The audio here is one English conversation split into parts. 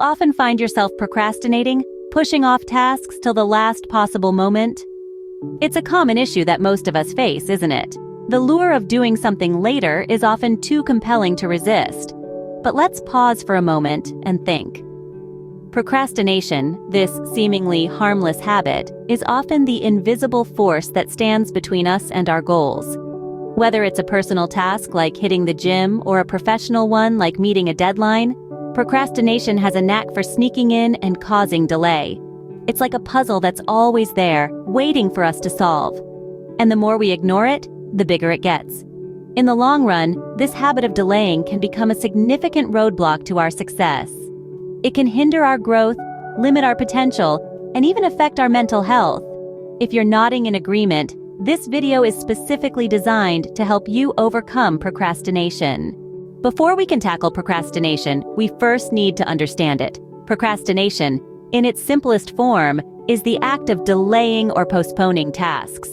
often find yourself procrastinating, pushing off tasks till the last possible moment? It's a common issue that most of us face, isn't it? The lure of doing something later is often too compelling to resist. But let's pause for a moment and think. Procrastination, this seemingly harmless habit, is often the invisible force that stands between us and our goals. Whether it's a personal task like hitting the gym or a professional one like meeting a deadline, procrastination has a knack for sneaking in and causing delay. It's like a puzzle that's always there, waiting for us to solve. And the more we ignore it, the bigger it gets. In the long run, this habit of delaying can become a significant roadblock to our success. It can hinder our growth, limit our potential, and even affect our mental health. If you're nodding in agreement, this video is specifically designed to help you overcome procrastination. Before we can tackle procrastination, we first need to understand it. Procrastination, in its simplest form, is the act of delaying or postponing tasks.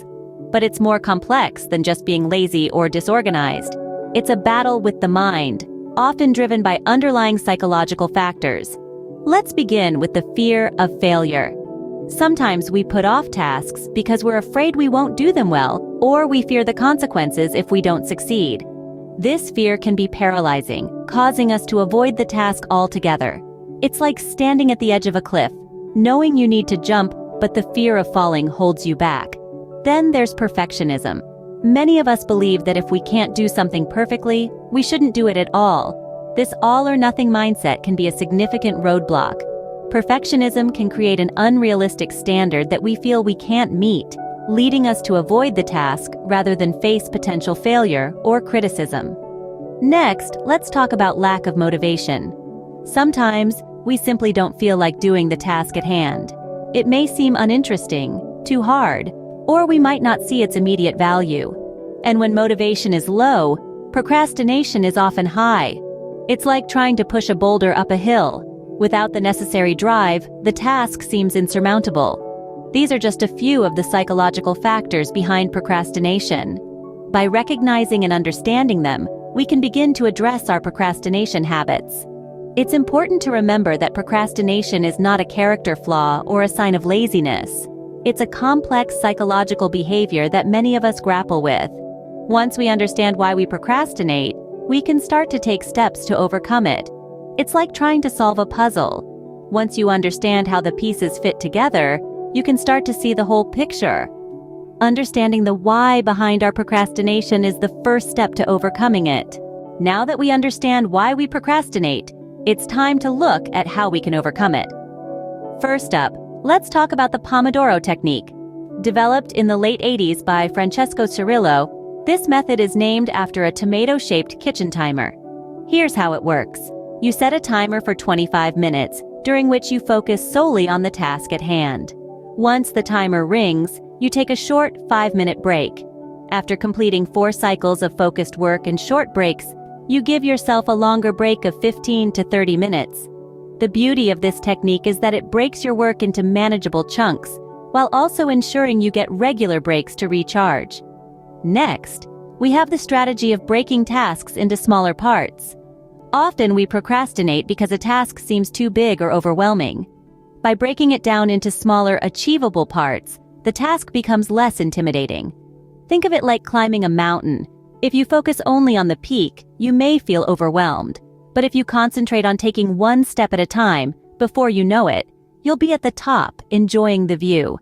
But it's more complex than just being lazy or disorganized. It's a battle with the mind, often driven by underlying psychological factors. Let's begin with the fear of failure. Sometimes we put off tasks because we're afraid we won't do them well, or we fear the consequences if we don't succeed. This fear can be paralyzing, causing us to avoid the task altogether. It's like standing at the edge of a cliff, knowing you need to jump, but the fear of falling holds you back. Then there's perfectionism. Many of us believe that if we can't do something perfectly, we shouldn't do it at all. This all-or-nothing mindset can be a significant roadblock. Perfectionism can create an unrealistic standard that we feel we can't meet, leading us to avoid the task rather than face potential failure or criticism. Next, let's talk about lack of motivation. Sometimes, we simply don't feel like doing the task at hand. It may seem uninteresting, too hard, or we might not see its immediate value. And when motivation is low, procrastination is often high. It's like trying to push a boulder up a hill. Without the necessary drive, the task seems insurmountable. These are just a few of the psychological factors behind procrastination. By recognizing and understanding them, we can begin to address our procrastination habits. It's important to remember that procrastination is not a character flaw or a sign of laziness. It's a complex psychological behavior that many of us grapple with. Once we understand why we procrastinate, we can start to take steps to overcome it. It's like trying to solve a puzzle. Once you understand how the pieces fit together, you can start to see the whole picture. Understanding the why behind our procrastination is the first step to overcoming it. Now that we understand why we procrastinate, it's time to look at how we can overcome it. First up, let's talk about the Pomodoro technique. Developed in the late 80s by Francesco Cirillo, this method is named after a tomato-shaped kitchen timer. Here's how it works. You set a timer for 25 minutes, during which you focus solely on the task at hand. Once the timer rings, you take a short 5-minute break. After completing 4 cycles of focused work and short breaks, you give yourself a longer break of 15 to 30 minutes. The beauty of this technique is that it breaks your work into manageable chunks, while also ensuring you get regular breaks to recharge. Next, we have the strategy of breaking tasks into smaller parts. Often we procrastinate because a task seems too big or overwhelming. By breaking it down into smaller, achievable parts, the task becomes less intimidating. Think of it like climbing a mountain. If you focus only on the peak, you may feel overwhelmed. But if you concentrate on taking one step at a time, before you know it, you'll be at the top, enjoying the view.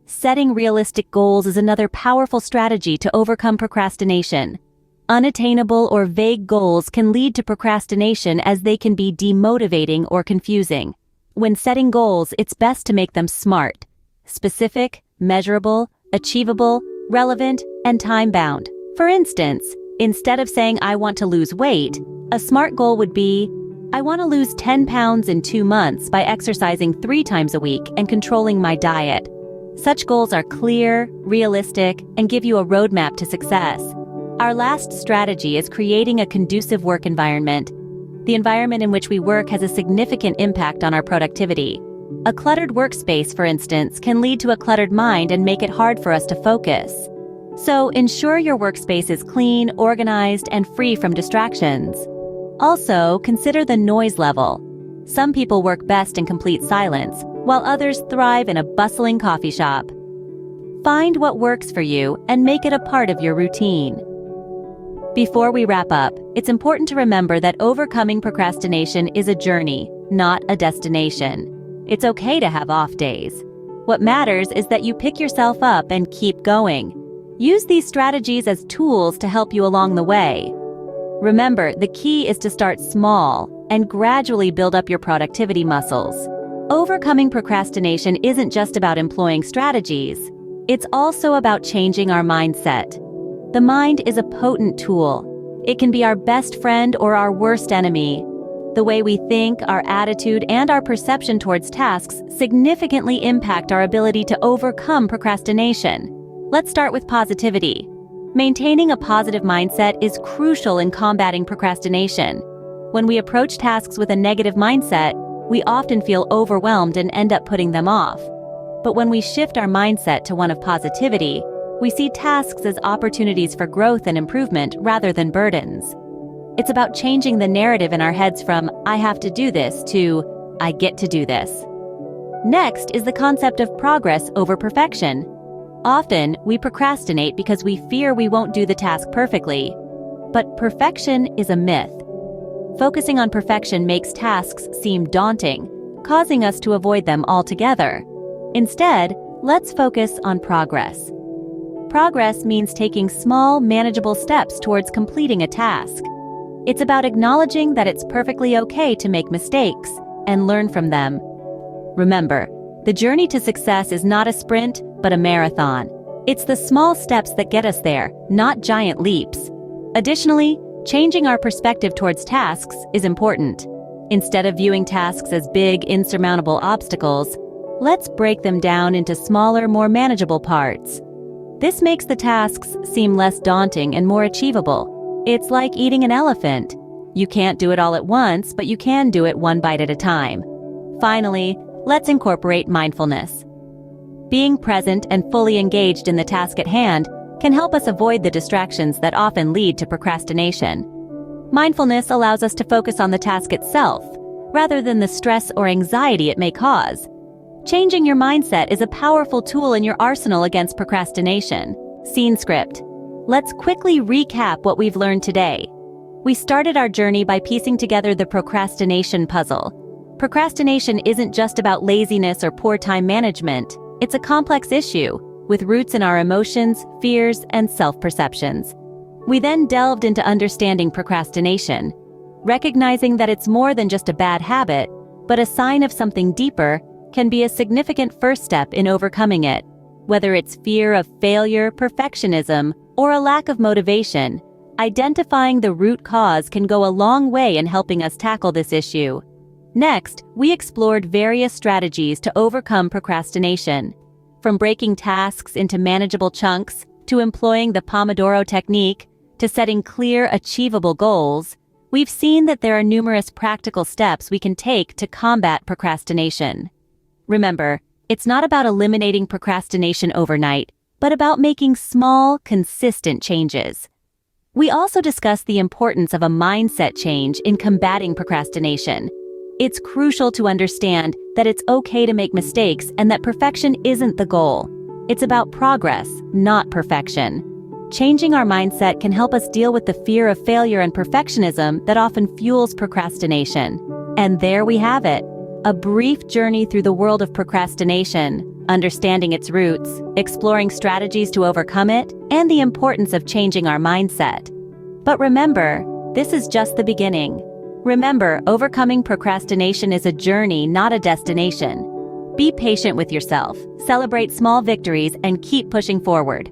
Setting realistic goals is another powerful strategy to overcome procrastination. Unattainable or vague goals can lead to procrastination as they can be demotivating or confusing. When setting goals, it's best to make them SMART: specific, measurable, achievable, relevant, and time-bound. For instance, instead of saying I want to lose weight, a SMART goal would be, I want to lose 10 pounds in 2 months by exercising 3 times a week and controlling my diet. Such goals are clear, realistic, and give you a roadmap to success. Our last strategy is creating a conducive work environment. The environment in which we work has a significant impact on our productivity. A cluttered workspace, for instance, can lead to a cluttered mind and make it hard for us to focus. So ensure your workspace is clean, organized, and free from distractions. Also, consider the noise level. Some people work best in complete silence, while others thrive in a bustling coffee shop. Find what works for you and make it a part of your routine. Before we wrap up, it's important to remember that overcoming procrastination is a journey, not a destination. It's okay to have off days. What matters is that you pick yourself up and keep going. Use these strategies as tools to help you along the way. Remember, the key is to start small and gradually build up your productivity muscles. Overcoming procrastination isn't just about employing strategies. It's also about changing our mindset. The mind is a potent tool. It can be our best friend or our worst enemy. The way we think, our attitude, and our perception towards tasks significantly impact our ability to overcome procrastination. Let's start with positivity. Maintaining a positive mindset is crucial in combating procrastination. When we approach tasks with a negative mindset, we often feel overwhelmed and end up putting them off. But when we shift our mindset to one of positivity, we see tasks as opportunities for growth and improvement rather than burdens. It's about changing the narrative in our heads from, "I have to do this," to, "I get to do this." Next is the concept of progress over perfection. Often, we procrastinate because we fear we won't do the task perfectly. But perfection is a myth. Focusing on perfection makes tasks seem daunting, causing us to avoid them altogether. Instead, let's focus on progress. Progress means taking small, manageable steps towards completing a task. It's about acknowledging that it's perfectly okay to make mistakes and learn from them. Remember, the journey to success is not a sprint, but a marathon. It's the small steps that get us there, not giant leaps. Additionally, changing our perspective towards tasks is important. Instead of viewing tasks as big, insurmountable obstacles, let's break them down into smaller, more manageable parts. This makes the tasks seem less daunting and more achievable. It's like eating an elephant. You can't do it all at once, but you can do it one bite at a time. Finally, let's incorporate mindfulness. Being present and fully engaged in the task at hand can help us avoid the distractions that often lead to procrastination. Mindfulness allows us to focus on the task itself, rather than the stress or anxiety it may cause. Changing your mindset is a powerful tool in your arsenal against procrastination. Scene script. Let's quickly recap what we've learned today. We started our journey by piecing together the procrastination puzzle. Procrastination isn't just about laziness or poor time management. It's a complex issue, with roots in our emotions, fears, and self-perceptions. We then delved into understanding procrastination, recognizing that it's more than just a bad habit, but a sign of something deeper can be a significant first step in overcoming it. Whether it's fear of failure, perfectionism, or a lack of motivation, identifying the root cause can go a long way in helping us tackle this issue. Next, we explored various strategies to overcome procrastination. From breaking tasks into manageable chunks, to employing the Pomodoro technique, to setting clear, achievable goals, we've seen that there are numerous practical steps we can take to combat procrastination. Remember, it's not about eliminating procrastination overnight, but about making small, consistent changes. We also discussed the importance of a mindset change in combating procrastination. It's crucial to understand that it's okay to make mistakes and that perfection isn't the goal. It's about progress, not perfection. Changing our mindset can help us deal with the fear of failure and perfectionism that often fuels procrastination. And there we have it, a brief journey through the world of procrastination, understanding its roots, exploring strategies to overcome it, and the importance of changing our mindset. But remember, this is just the beginning. Remember, overcoming procrastination is a journey, not a destination. Be patient with yourself, celebrate small victories, and keep pushing forward.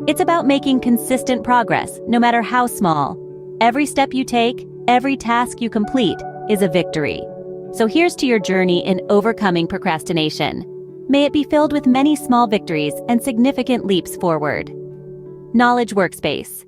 It's about making consistent progress, no matter how small. Every step you take, every task you complete, is a victory. So here's to your journey in overcoming procrastination. May it be filled with many small victories and significant leaps forward. Knowledge Workspace.